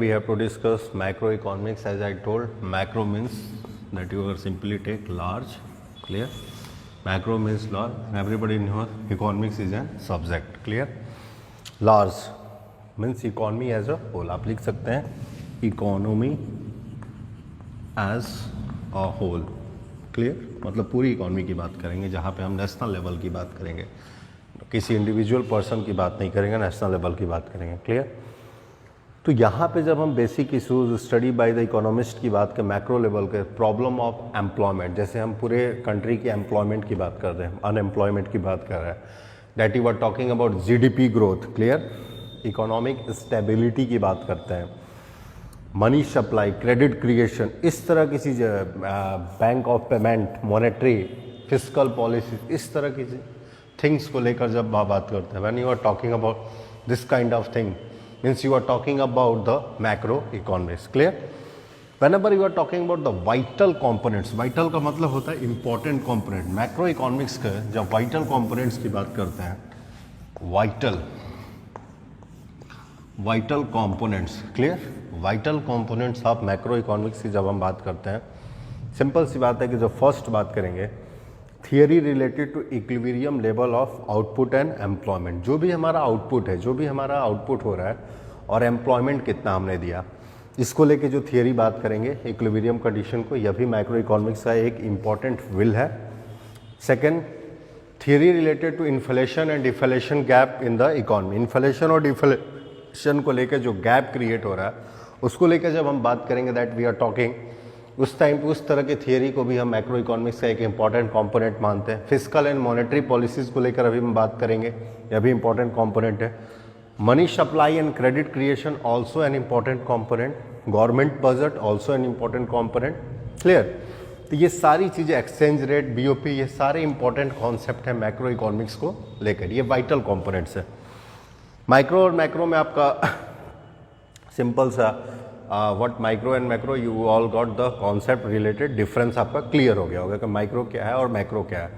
we have to discuss macroeconomics. As I told, macro means that you are simply take large, clear. Macro means large, and everybody knows economics is a subject, clear. Large means economy as a whole. आप लिख सकते हैं economy as a whole, clear. मतलब पूरी economy की बात करेंगे, जहाँ पे हम नेशनल लेवल की बात करेंगे, किसी इंडिविजुअल पर्सन की बात नहीं करेंगे, नेशनल लेवल की बात करेंगे, क्लियर. तो यहाँ पे जब हम basic issues study by the economist की बात करें, मैक्रो लेवल के प्रॉब्लम ऑफ एम्प्लॉयमेंट, जैसे हम पूरे कंट्री की एम्प्लॉयमेंट की बात कर रहे हैं, अनएम्प्लॉयमेंट की बात कर रहे हैं, that you are talking about GDP growth, clear. Economic stability की बात करते हैं, मनी सप्लाई, क्रेडिट क्रिएशन, इस तरह की चीज़ें, bank of payment, monetary, fiscal policy, इस तरह की थिंग्स को लेकर जब बात करते हैं, when you are talking about this kind of thing, means you are talking about the macroeconomics, clear. Whenever you are talking about the vital components, vital का मतलब होता है important component. macroeconomics के जब vital components की बात करते हैं, vital components, clear. vital components of macroeconomics की जब हम बात करते हैं, सिंपल सी बात है कि जब फर्स्ट बात करेंगे, theory related to equilibrium level of output and employment. जो भी हमारा आउटपुट है, जो भी हमारा आउटपुट हो रहा है और एम्प्लॉयमेंट कितना हमने दिया, इसको लेके जो थियरी बात करेंगे इक्विलिब्रियम कंडीशन को, यह भी माइक्रो इकोनॉमिक्स का एक इम्पॉर्टेंट विल है. Second, theory related to inflation and deflation gap in the economy. Inflation और डिफ्लेशन को लेकर जो गैप क्रिएट हो रहा है, उसको लेकर जब हम बात करेंगे, दैट वी आर टॉकिंग, उस टाइम पे उस तरह के थियरी को भी हम मैक्रो इकोनॉमिक्स का एक इंपॉर्टेंट कंपोनेंट मानते हैं. फिस्कल एंड मॉनेटरी पॉलिसीज़ को लेकर अभी हम बात करेंगे, यह भी इंपॉर्टेंट कंपोनेंट है. Money supply and credit creation also an important component. Government budget also an important component, clear. तो ये सारी चीज़ें, एक्सचेंज रेट, बीओपी, ये सारे इंपॉर्टेंट कॉन्सेप्ट हैं मैक्रो इकोनॉमिक्स को लेकर, ये वाइटल कॉम्पोनेंट्स है. माइक्रो और मैक्रो में आपका सिंपल सा what micro and macro, you all got the concept related. Difference आपका क्लियर हो गया होगा कि माइक्रो क्या है और मैक्रो क्या है.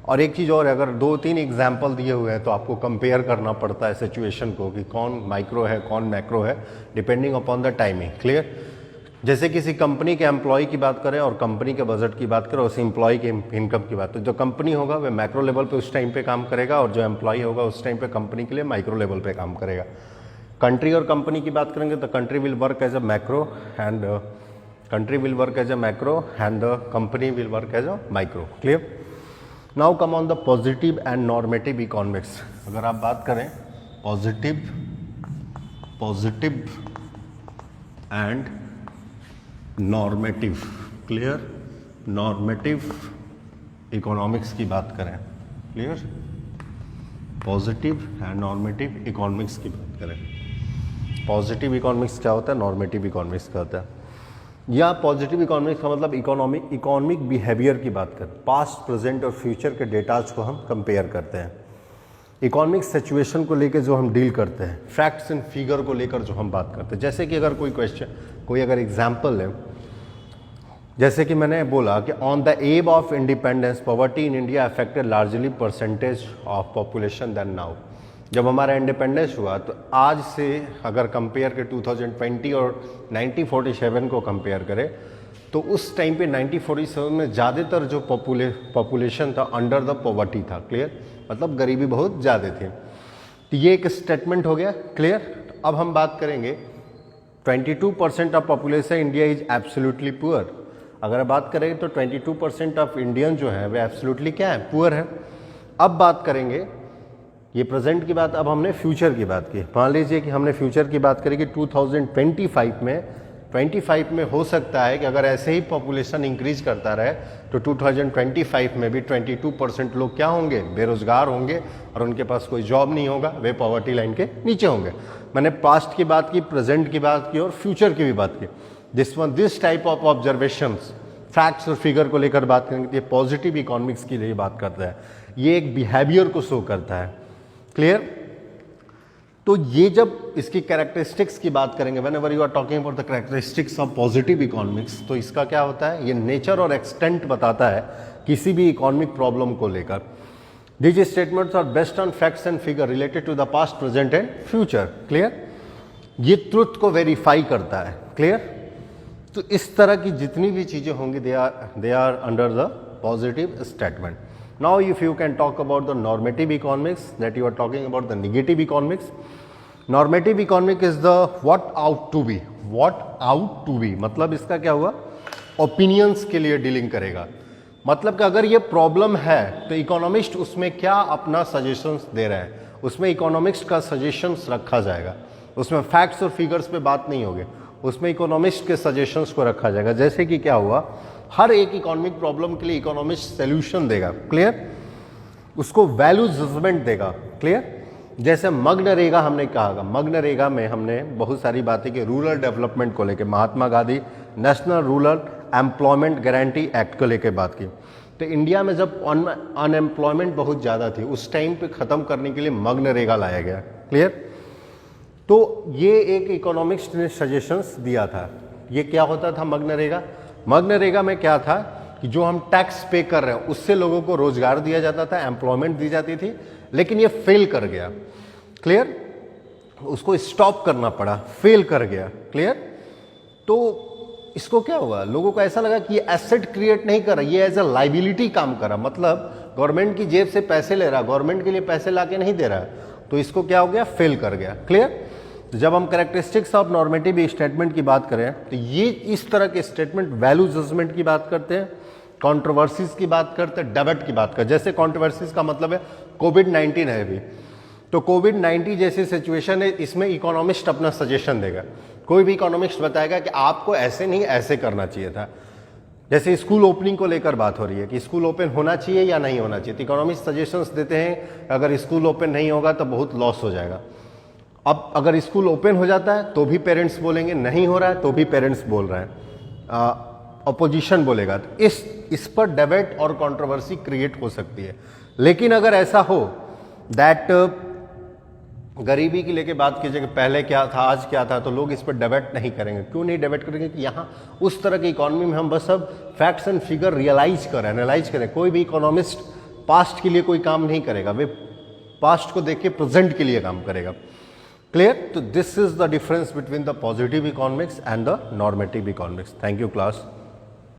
और एक चीज़ और है, अगर 2-3 एग्जाम्पल दिए हुए हैं तो आपको कंपेयर करना पड़ता है सिचुएशन को कि कौन माइक्रो है कौन मैक्रो है, depending upon the timing, clear. जैसे किसी कंपनी के एम्प्लॉय की बात करें और कंपनी के बजट की बात करें, उस एम्प्लॉय के इनकम की बात, तो जो कंपनी होगा वह मैक्रो लेवल पे उस टाइम पे काम करेगा, और जो एम्प्लॉय होगा उस टाइम पे कंपनी के लिए माइक्रो लेवल पे काम करेगा. कंट्री और कंपनी की बात करेंगे तो country will work as a macro and country will work as a macro and the company will work as a micro, clear. Now come on the positive and normative economics. अगर आप बात करें positive and normative, clear, normative economics की बात करें, clear, positive and normative economics की बात करें. पॉजिटिव इकोनॉमिक्स क्या होता है, नॉर्मेटिव इकोनॉमिक्स क्या होता है, या पॉजिटिव इकोनॉमिक्स का मतलब इकोनॉमिक बिहेवियर की बात करें, पास्ट, प्रेजेंट और फ्यूचर के डेटाज को हम कंपेयर करते हैं. इकोनॉमिक सिचुएशन को लेकर जो हम डील करते हैं, फैक्ट्स एंड फिगर को लेकर जो हम बात करते हैं. जैसे कि अगर कोई क्वेश्चन, कोई अगर एग्जाम्पल है, जैसे कि मैंने बोला कि on the eve of independence poverty in India affected largely percentage of population then now. जब हमारा इंडिपेंडेंस हुआ तो आज से अगर कंपेयर के 2020 और 1947 को कंपेयर करें, तो उस टाइम पे 1947 में ज़्यादातर जो पॉपुलेशन था अंडर द पॉवर्टी था, क्लियर, मतलब गरीबी बहुत ज़्यादा थी. तो ये एक स्टेटमेंट हो गया, क्लियर. अब हम बात करेंगे 22% of population India is absolutely poor. अगर बात करें तो 22% ऑफ इंडियन जो है वे एब्सोल्युटली क्या है, पुअर है. अब बात करेंगे, ये प्रेजेंट की बात, अब हमने फ्यूचर की बात की. मान लीजिए कि हमने फ्यूचर की बात करी कि 2025 में हो सकता है कि अगर ऐसे ही पॉपुलेशन इंक्रीज करता रहे तो 2025 में भी 22% लोग क्या होंगे, बेरोजगार होंगे और उनके पास कोई जॉब नहीं होगा, वे पॉवर्टी लाइन के नीचे होंगे. मैंने पास्ट की बात की, प्रेजेंट की बात की और फ्यूचर की भी बात की. This type of observations, facts और फिगर को लेकर बात करेंगे तो ये पॉजिटिव इकोनॉमिक्स की लिए बात करता है. ये एक बिहेवियर को शो करता है, क्लियर. तो ये जब इसकी कैरेक्टरिस्टिक्स की बात करेंगे, whenever you are talking about the characteristics of positive economics, तो इसका क्या होता है, ये नेचर और एक्सटेंट बताता है किसी भी इकोनॉमिक प्रॉब्लम को लेकर. These statements are based on facts and figure related to the past, present and future. Clear? ये ट्रुथ को वेरीफाई करता है। क्लियर? तो इस तरह की जितनी भी चीज़ें होंगी they are under the positive statement. Now if you can talk about the normative economics that you are talking about the negative economics. Normative economic is the what ought to be. What ought to be मतलब इसका क्या हुआ? Opinions के लिए dealing करेगा। मतलब कि अगर ये प्रॉब्लम है तो इकोनॉमिस्ट उसमें क्या अपना सजेशंस दे रहे हैं, उसमें इकोनॉमिस्ट का सजेशंस रखा जाएगा। उसमें फैक्ट्स और फिगर्स पे बात नहीं होगी, उसमें इकोनॉमिस्ट के सजेशंस को रखा जाएगा। जैसे कि क्या हुआ, हर एक इकोनॉमिक प्रॉब्लम के लिए इकोनॉमिस्ट सोल्यूशन देगा। क्लियर? उसको वैल्यू जजमेंट देगा। क्लियर? जैसे मगनरेगा हमने कहा, मगनरेगा में हमने बहुत सारी बातें की रूरल डेवलपमेंट को लेकर, Mahatma Gandhi national rural employment guarantee act को लेकर बात की। तो इंडिया में जब अनएम्प्लॉयमेंट बहुत ज़्यादा थी उस टाइम पे ख़त्म करने के लिए मगनरेगा लाया गया। क्लियर? तो ये एक इकोनॉमिक्स ने सजेशंस दिया था। ये क्या होता था मगनरेगा? मगनरेगा में क्या था कि जो हम टैक्स पे कर रहे हैं उससे लोगों को रोजगार दिया जाता था, एम्प्लॉयमेंट दी जाती थी, लेकिन ये फेल कर गया। क्लियर? उसको स्टॉप करना पड़ा, फेल कर गया। क्लियर? तो इसको क्या हुआ, लोगों को ऐसा लगा कि ये एसेट क्रिएट नहीं कर रहा, ये एज अ लाइबिलिटी काम कर रहा, मतलब गवर्नमेंट की जेब से पैसे ले रहा, गवर्नमेंट के लिए पैसे लाके नहीं दे रहा। तो इसको क्या हो गया, फेल कर गया। क्लियर? तो जब हम कैरेक्टरिस्टिक्स ऑफ नॉर्मेटिव स्टेटमेंट की बात करें तो ये इस तरह के स्टेटमेंट वैल्यू जजमेंट की बात करते हैं, कंट्रोवर्सीज की बात करते हैं, डेबट की बात करते हैं। जैसे कंट्रोवर्सीज का मतलब है कोविड-19 है अभी, तो कोविड-19 जैसी सिचुएशन है, इसमें इकोनॉमिस्ट अपना सजेशन देगा। कोई भी इकोनॉमिस्ट बताएगा कि आपको ऐसे नहीं ऐसे करना चाहिए था। जैसे स्कूल ओपनिंग को लेकर बात हो रही है कि स्कूल ओपन होना चाहिए या नहीं होना चाहिए, तो इकोनॉमिस्ट सजेशंस देते हैं अगर स्कूल ओपन नहीं होगा तो बहुत लॉस हो जाएगा। अब अगर स्कूल ओपन हो जाता है तो भी पेरेंट्स बोलेंगे, नहीं हो रहा है तो भी पेरेंट्स बोल रहे हैं, अपोजिशन बोलेगा। तो इस पर डिबेट और कंट्रोवर्सी क्रिएट हो सकती है। लेकिन अगर ऐसा हो दैट गरीबी की लेके बात कीजिए कि पहले क्या था आज क्या था, तो लोग इस पर डिबेट नहीं करेंगे। क्यों नहीं डिबेट करेंगे? कि यहाँ उस तरह की इकोनॉमी में हम बस अब फैक्ट्स एंड फिगर रियलाइज करें, एनालाइज करें। कोई भी इकोनॉमिस्ट पास्ट के लिए कोई काम नहीं करेगा, वे पास्ट को देख के प्रेजेंट के लिए काम करेगा। क्लियर? तो this is the difference between the positive economics and the normative economics. Thank you class.